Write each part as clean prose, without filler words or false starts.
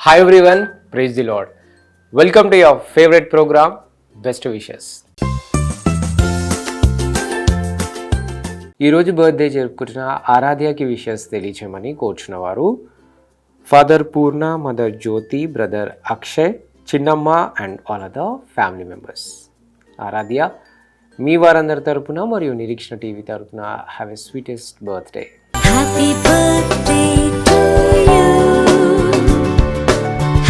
Hi everyone, praise the Lord. Welcome to your favorite program, Best Wishes. ఈరోజు birthday జరుపుకుంటున్న ఆరాధ్యకి wishes తెలియచేయమని కోరుచున్న వారు father Purna, mother Jyoti, brother Akshay, చిన్నమ్మ and all other family members. Aaradhya మీ వారందరి తరపున మరియు నిరీక్షణ టీవీ తరపున have a sweetest birthday. Happy birthday to you.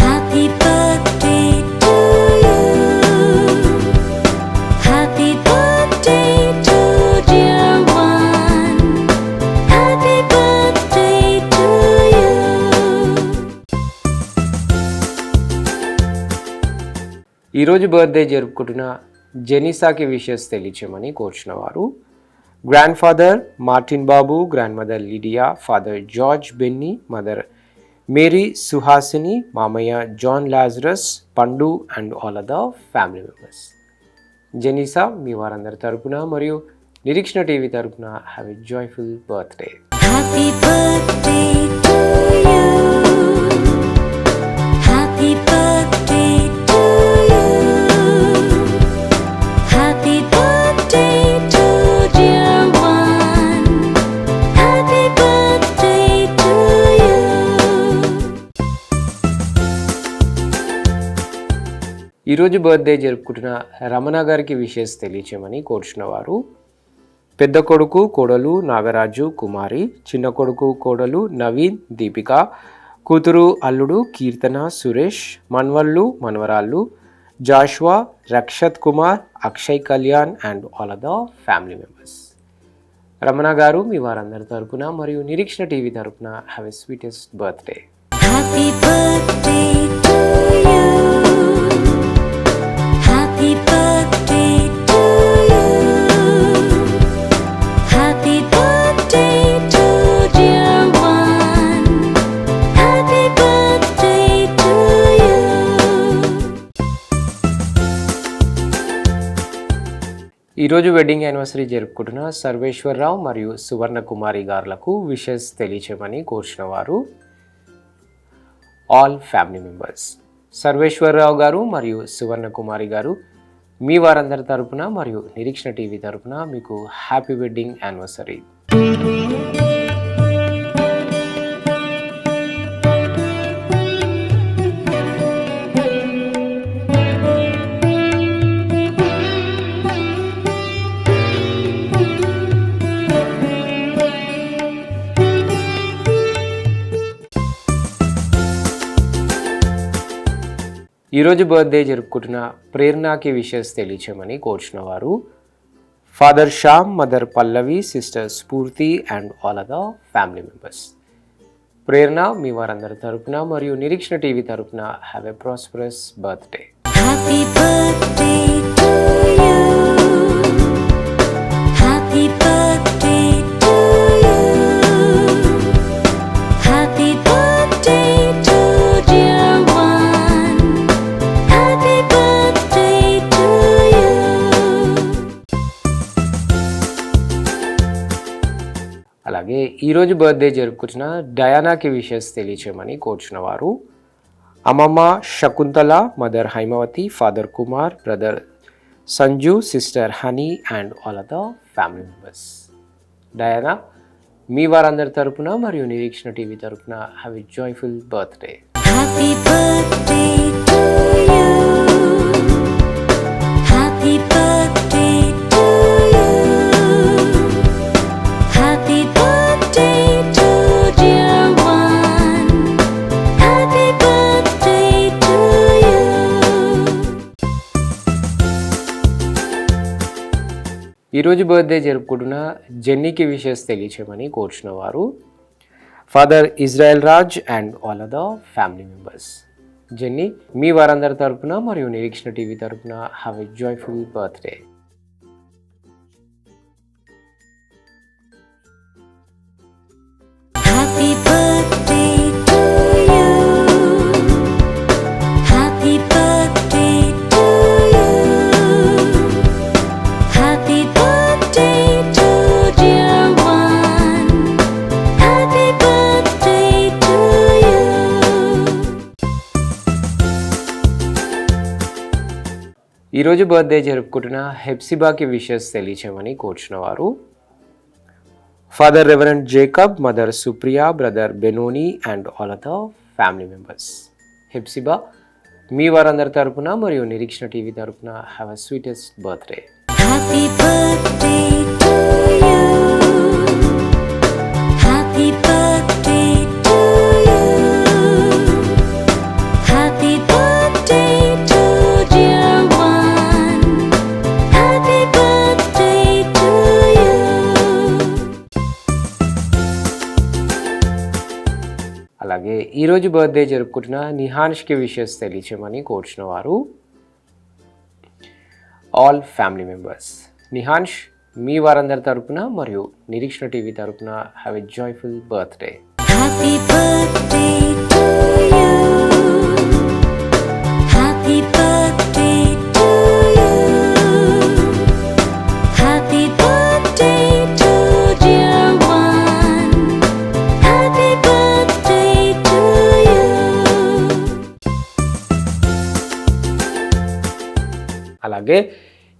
Happy birthday to you. Happy birthday to dear one. Happy birthday to you. ఈరోజు బర్త్డే జరుపుకుంటున్న జెనిసాకి wishes తెలియచేయమని కోరుచున్న వారు grand father Martin Babu, grand mother Lydia, father George Benny, mother Mary Suhasini, మామయ్య John Lazarus, Pandu and all other family members. Jenisa మీ వారందరి తరపున మరియు నిరీక్షణ టీవీ తరపున have a joyful birthday. Happy birthday to you. Happy birthday to you. Happy birthday to dear one. Happy birthday to you. ఈరోజు birthday జరుపుకుంటున్న రమణ గారికి wishes తెలియచేయమని కోరుచున్న వారు పెద్ద కొడుకు కోడలు నాగరాజు కుమారి, చిన్న కొడుకు కోడలు నవీన్, దీపిక, కూతురు అల్లుడు కీర్తన, సురేష్, మన్వళ్ళు మనవరాళ్ళు Joshua, Rakshat Kumar, Akshay Kalyan and all other family members. Ramana garu మీ వారందరి తరపున మరియు నిరీక్షణ టీవీ తరపున have a sweetest birthday. Happy birthday to you. Happy birthday to you. Happy birthday to dear one. Happy birthday to you. ఈరోజు వెడ్డింగ్ యానివర్సరీ జరుపుకుంటున్న సర్వేశ్వరరావు మరియు సువర్ణ కుమారి గారులకు విషెస్ తెలియచేయమని కోరుచున్న వారు ఆల్ ఫ్యామిలీ మెంబర్స్. సర్వేశ్వరరావు గారు మరియు సువర్ణ కుమారి గారు మీ వారందరి తరపున మరియు నిరీక్షణ టీవీ తరపున మీకు హ్యాపీ వెడ్డింగ్ యానివర్సరీ. ఈరోజు బర్త్డే జరుపుకుంటున్న ప్రేరణకి విషెస్ తెలియచేయమని కోరుచున్న వారు father Shyam, mother Pallavi, sister Spoorthi and all other family members. Prerana మీ వారందరి తరపున మరియు నిరీక్షణ టీవీ తరపున have a prosperous birthday. Happy birthday to you. Happy birthday to you. Happy birthday to dear one. Happy birthday to you. అలాగే ఈరోజు బర్త్డే జరుపుకుంటున్న డయానాకి wishes తెలియచేయమని కోరుచున్న వారు అమ్మమ్మ Shakuntala, mother Haimavathi, father Kumar, brother Sanju, sister Honey and all other family members. Diana మీ వారందరి తరపున మరియు నిరీక్షణ టీవీ తరపున have a joyful birthday. Happy birthday to you. Happy birthday to you. Happy birthday to dear one. Happy birthday to you. ఈరోజు birthday జరుపుకుంటున్న జెన్నీకి wishes తెలియచేయమని కోరుచున్న వారు father Israel Raj and all other family members. Jenny మీ వారందరి తరపున మరియు నిరీక్షణ టీవీ తరపున have a joyful birthday. Happy birthday to you. Happy birthday to you. Happy birthday to dear one. Happy birthday to you. ఈరోజు birthday జరుపుకుంటున్న హెప్సిబాకి wishes తెలియచేయమని కోరుచున్న వారు father reverend Jacob, mother Supriya, brother Benoni and all of the family members. Hepzibah మీ వారందరి తరపున మరియు నిరీక్షణ టీవీ తరపున have a sweetest birthday. Happy birthday to you. Happy birthday to you. Happy birthday to dear one. Happy birthday to you. అలాగే ఈరోజు birthday జరుపుకుంటున్న నిహాన్ష్కి wishes తెలియచేయమని కోరుచున్న వారు ఆల్ ఫ్యామిలీ మెంబర్స్. నిహాన్ష్ మీ వారందరి తరపున మరియు నిరీక్షణ టీవీ తరపున have a joyful birthday. Happy birthday to you. Happy birthday to you. Happy birthday to dear one. Happy birthday to you. అలాగే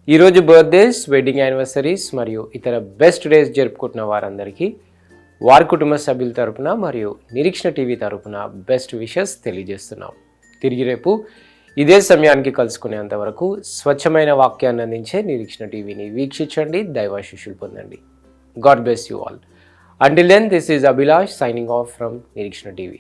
ఈరోజు బర్త్డేస్, వెడ్డింగ్ యానివర్సరీస్ మరియు ఇతర బెస్ట్ డేస్ జరుపుకుంటున్న వారందరికీ వారి కుటుంబ సభ్యుల తరపున మరియు నిరీక్షణ టీవీ తరపున బెస్ట్ విషెస్ తెలియజేస్తున్నాం. తిరిగి రేపు ఇదే సమయానికి కలుసుకునేంత వరకు స్వచ్ఛమైన వాక్యాన్ని అందించే నిరీక్షణ టీవీని వీక్షించండి, దైవాశీస్సులు పొందండి. God bless you all. Until then, this is Abhilash signing off from Nirikshana TV.